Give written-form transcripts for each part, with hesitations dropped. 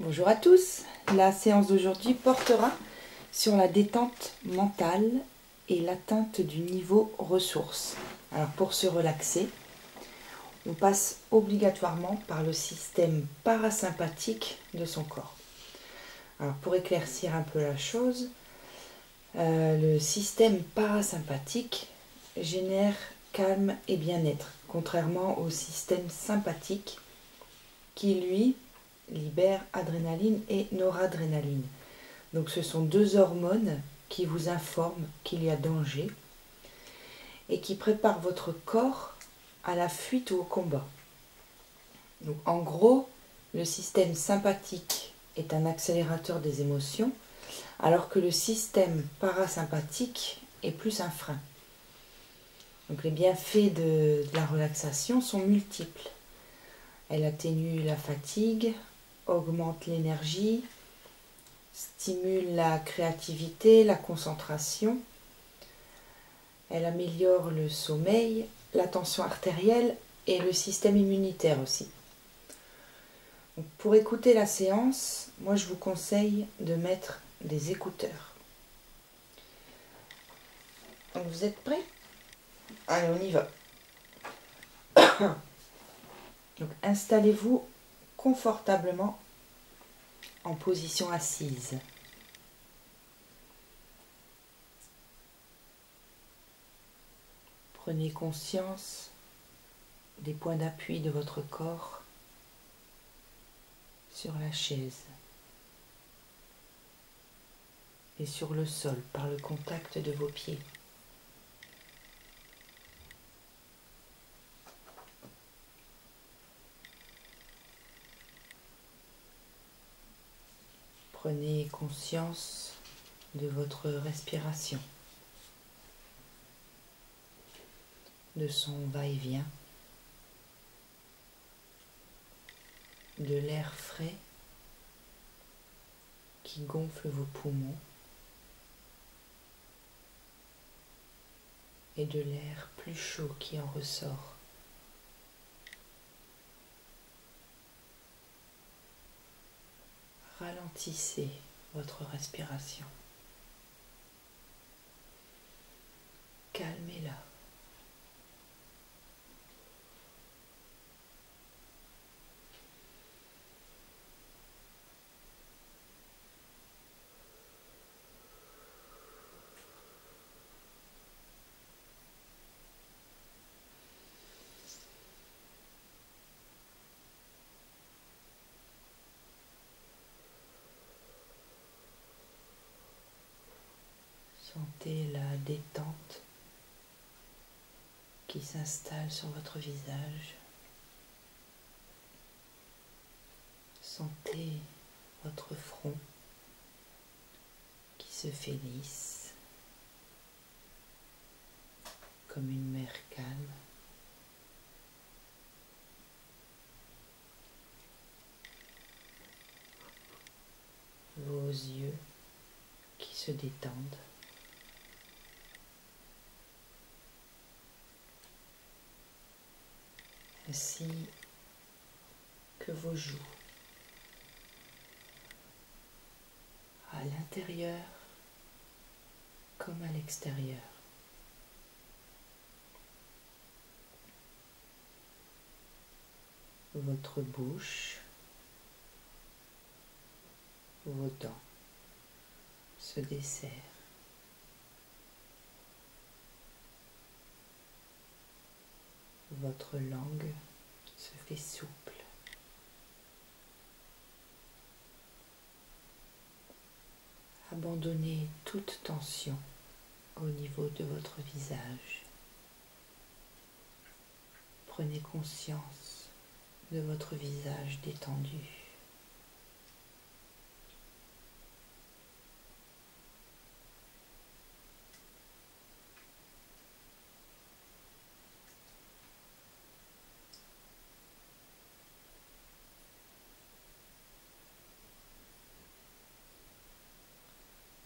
Bonjour à tous, la séance d'aujourd'hui portera sur la détente mentale et l'atteinte du niveau ressources. Alors pour se relaxer, on passe obligatoirement par le système parasympathique de son corps. Alors pour éclaircir un peu la chose, le système parasympathique génère calme et bien-être, contrairement au système sympathique qui lui libère adrénaline et noradrénaline. Donc ce sont deux hormones qui vous informent qu'il y a danger et qui préparent votre corps à la fuite ou au combat. Donc en gros, le système sympathique est un accélérateur des émotions, alors que le système parasympathique est plus un frein. Donc les bienfaits de la relaxation sont multiples. Elle atténue la fatigue, augmente l'énergie, stimule la créativité, la concentration. Elle améliore le sommeil, la tension artérielle et le système immunitaire aussi. Donc pour écouter la séance, moi je vous conseille de mettre des écouteurs. Donc vous êtes prêts? Allez, on y va. Donc installez-vous confortablement en position assise. Prenez conscience des points d'appui de votre corps sur la chaise et sur le sol par le contact de vos pieds. Prenez conscience de votre respiration, de son va-et-vient, de l'air frais qui gonfle vos poumons et de l'air plus chaud qui en ressort. Ralentissez votre respiration. Calmez-la. Sentez la détente qui s'installe sur votre visage. Sentez votre front qui se fait lisse, comme une mer calme. Vos yeux qui se détendent. Ainsi que vos joues, à l'intérieur comme à l'extérieur. Votre bouche, vos dents se desserrent. Votre langue se fait souple. Abandonnez toute tension au niveau de votre visage. Prenez conscience de votre visage détendu.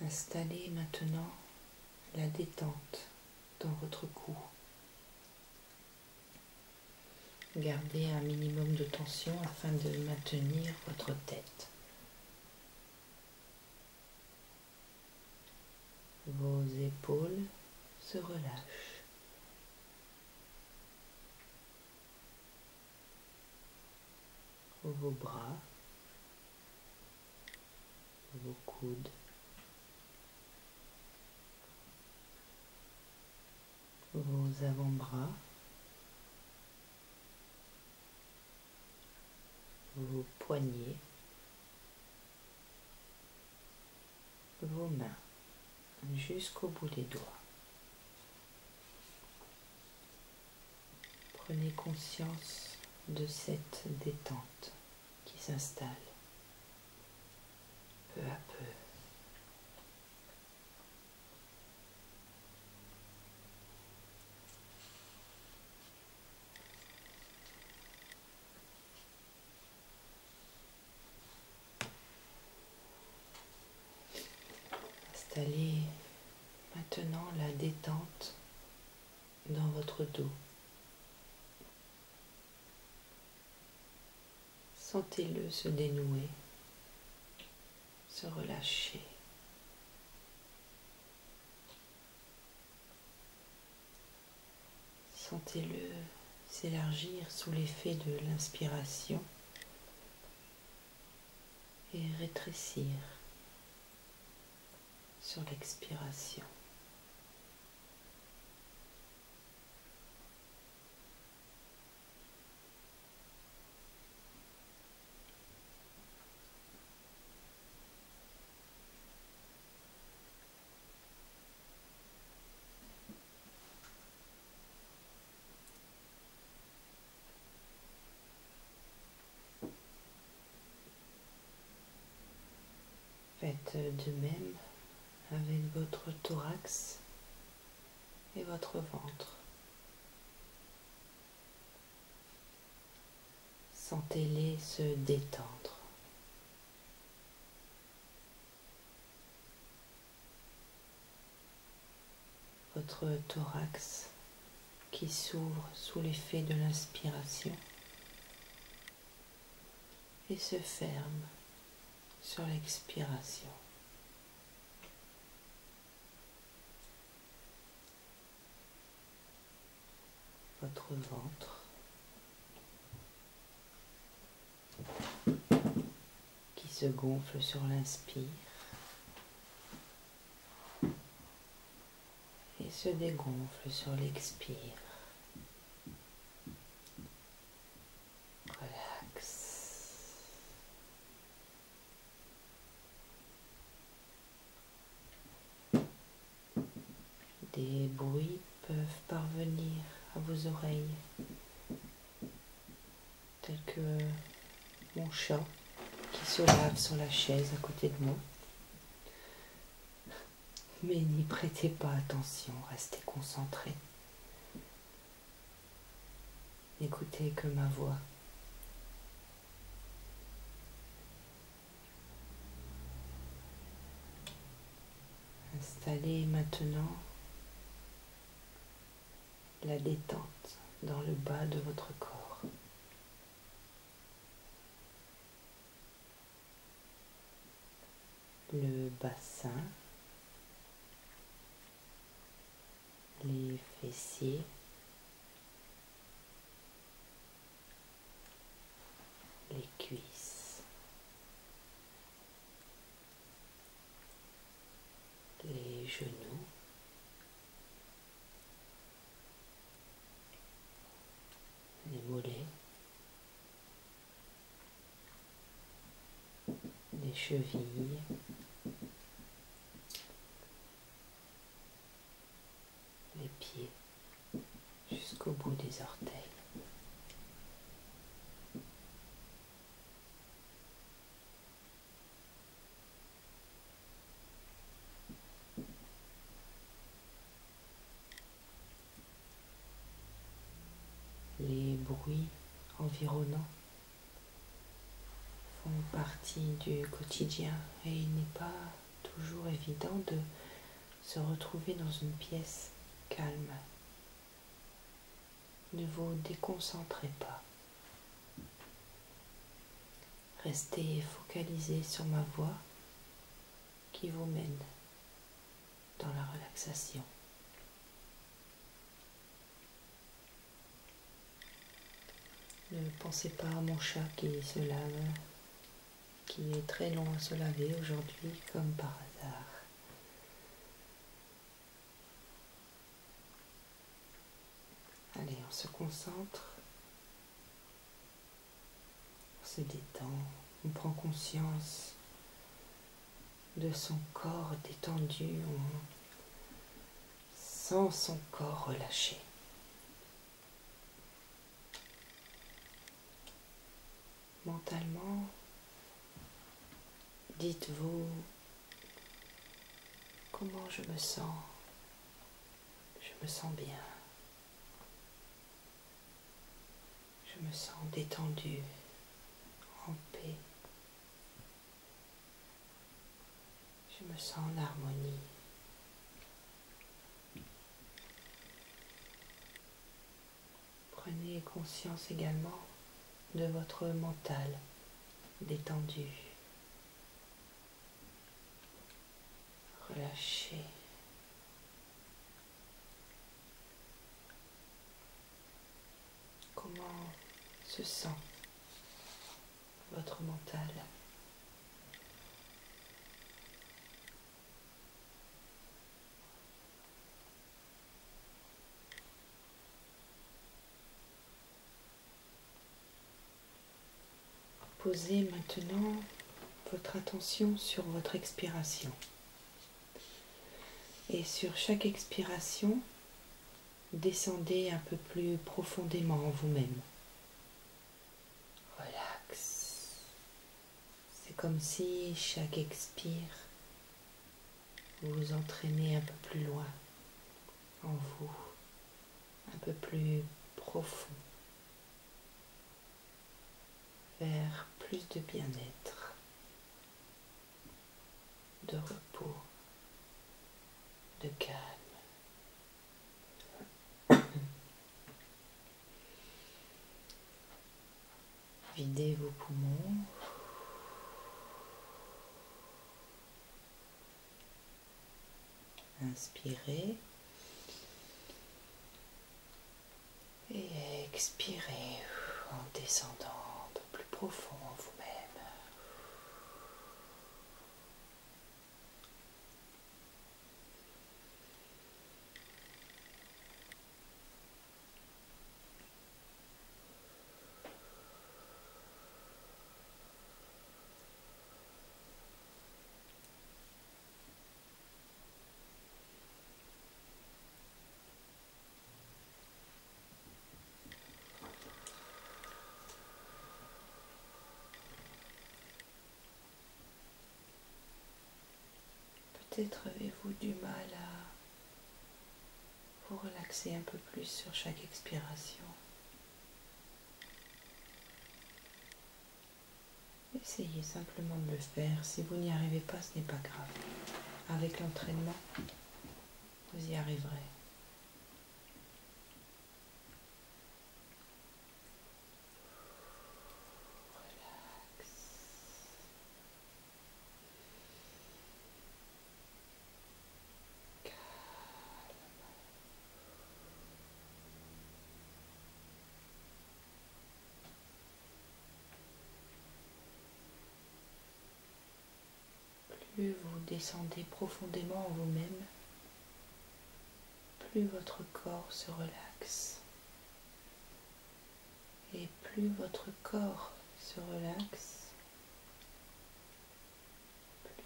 Installez maintenant la détente dans votre cou. Gardez un minimum de tension afin de maintenir votre tête Vos épaules se relâchent. Vos bras, vos coudes, vos avant-bras, vos poignets, vos mains jusqu'au bout des doigts. Prenez conscience de cette détente qui s'installe peu à peu. Installez maintenant la détente dans votre dos. Sentez-le se dénouer, se relâcher. Sentez-le s'élargir sous l'effet de l'inspiration et rétrécir sur l'expiration. Faites de même avec votre thorax et votre ventre. Sentez-les se détendre. Votre thorax qui s'ouvre sous l'effet de l'inspiration et se ferme sur l'expiration. Votre ventre qui se gonfle sur l'inspire et se dégonfle sur l'expire. Relax. Des bruits peuvent parvenir à vos oreilles, tels que mon chat qui se lave sur la chaise à côté de moi. Mais n'y prêtez pas attention, restez concentrés. N'écoutez que ma voix. Installez maintenant la détente dans le bas de votre corps. Le bassin, les fessiers, les cuisses, les genoux, les mollets, les chevilles, les pieds, jusqu'au bout des orteils. Les bruits environnants font partie du quotidien et il n'est pas toujours évident de se retrouver dans une pièce calme. Ne vous déconcentrez pas. Restez focalisé sur ma voix qui vous mène dans la relaxation. Ne pensez pas à mon chat qui se lave, qui est très long à se laver aujourd'hui, comme par hasard. Allez, on se concentre, on se détend, on prend conscience de son corps détendu, on sent son corps relâché. Mentalement, dites-vous comment je me sens. Je me sens bien. Je me sens détendu, en paix. Je me sens en harmonie. Prenez conscience également de votre mental détendu, relâché. Comment se sent votre mental? Posez maintenant votre attention sur votre expiration. Et sur chaque expiration, descendez un peu plus profondément en vous-même. Relax. C'est comme si chaque expire, vous vous entraînez un peu plus loin en vous, un peu plus profond, vers plus de bien-être, de repos, de calme. Videz vos poumons. Inspirez et expirez en descendant un peu plus profond en vous-même. Peut-être avez-vous du mal à vous relaxer un peu plus sur chaque expiration. Essayez simplement de le faire. Si vous n'y arrivez pas, ce n'est pas grave. Avec l'entraînement, vous y arriverez. Plus vous descendez profondément en vous-même, plus votre corps se relaxe. Et plus votre corps se relaxe,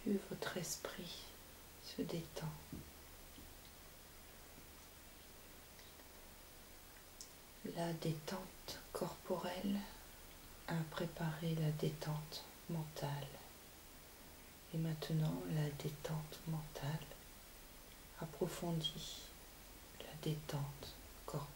plus votre esprit se détend. La détente corporelle a préparé la détente mentale. Et maintenant, la détente mentale approfondit la détente corporelle.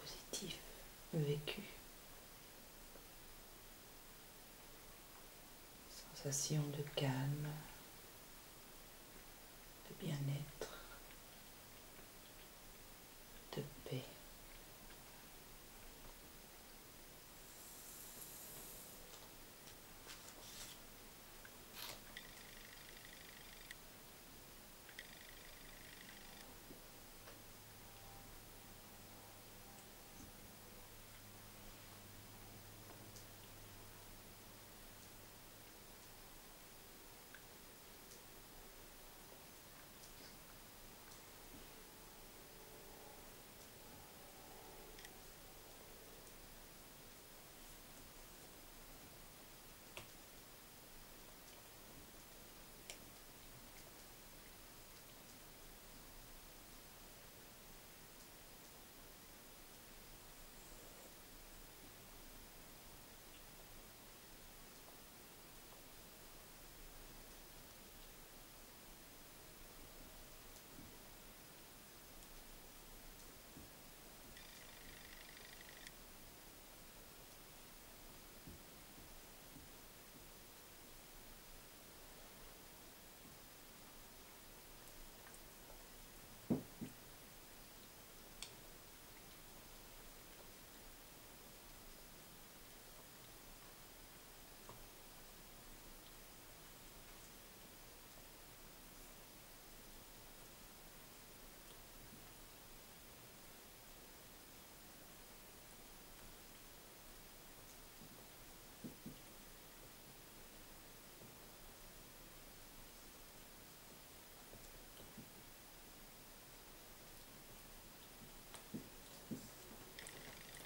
positif vécu. Sensation de calme, de bien-être, de paix.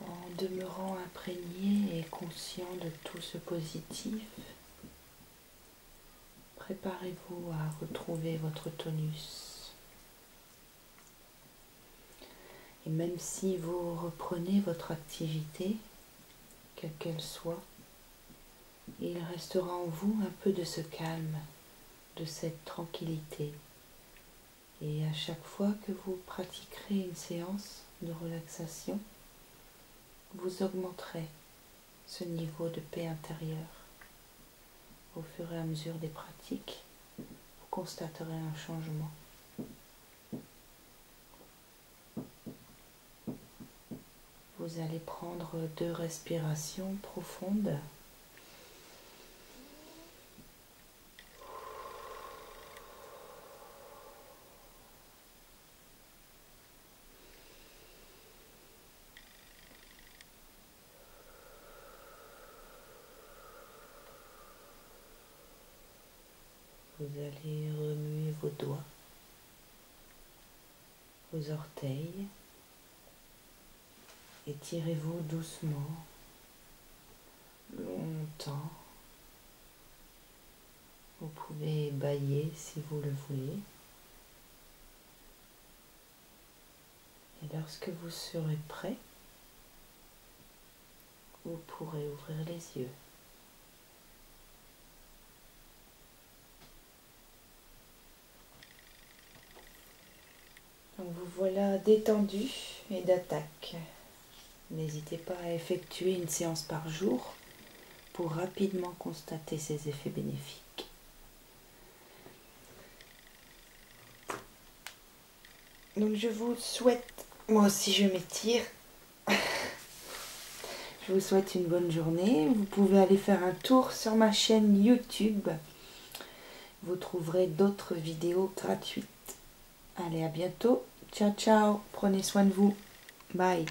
En demeurant imprégné et conscient de tout ce positif, préparez-vous à retrouver votre tonus. Et même si vous reprenez votre activité, quelle qu'elle soit, il restera en vous un peu de ce calme, de cette tranquillité. Et à chaque fois que vous pratiquerez une séance de relaxation, vous augmenterez ce niveau de paix intérieure. Au fur et à mesure des pratiques, vous constaterez un changement. Vous allez prendre 2 respirations profondes. Vous allez remuer vos doigts, vos orteils. Étirez-vous doucement, longtemps. Vous pouvez bâiller si vous le voulez. Et lorsque vous serez prêt, vous pourrez ouvrir les yeux. Donc vous voilà détendu et d'attaque. N'hésitez pas à effectuer une séance par jour pour rapidement constater ses effets bénéfiques. Donc je vous souhaite, moi aussi je m'étire, je vous souhaite une bonne journée. Vous pouvez aller faire un tour sur ma chaîne YouTube. Vous trouverez d'autres vidéos gratuites. Allez, à bientôt. Ciao, ciao. Prenez soin de vous. Bye.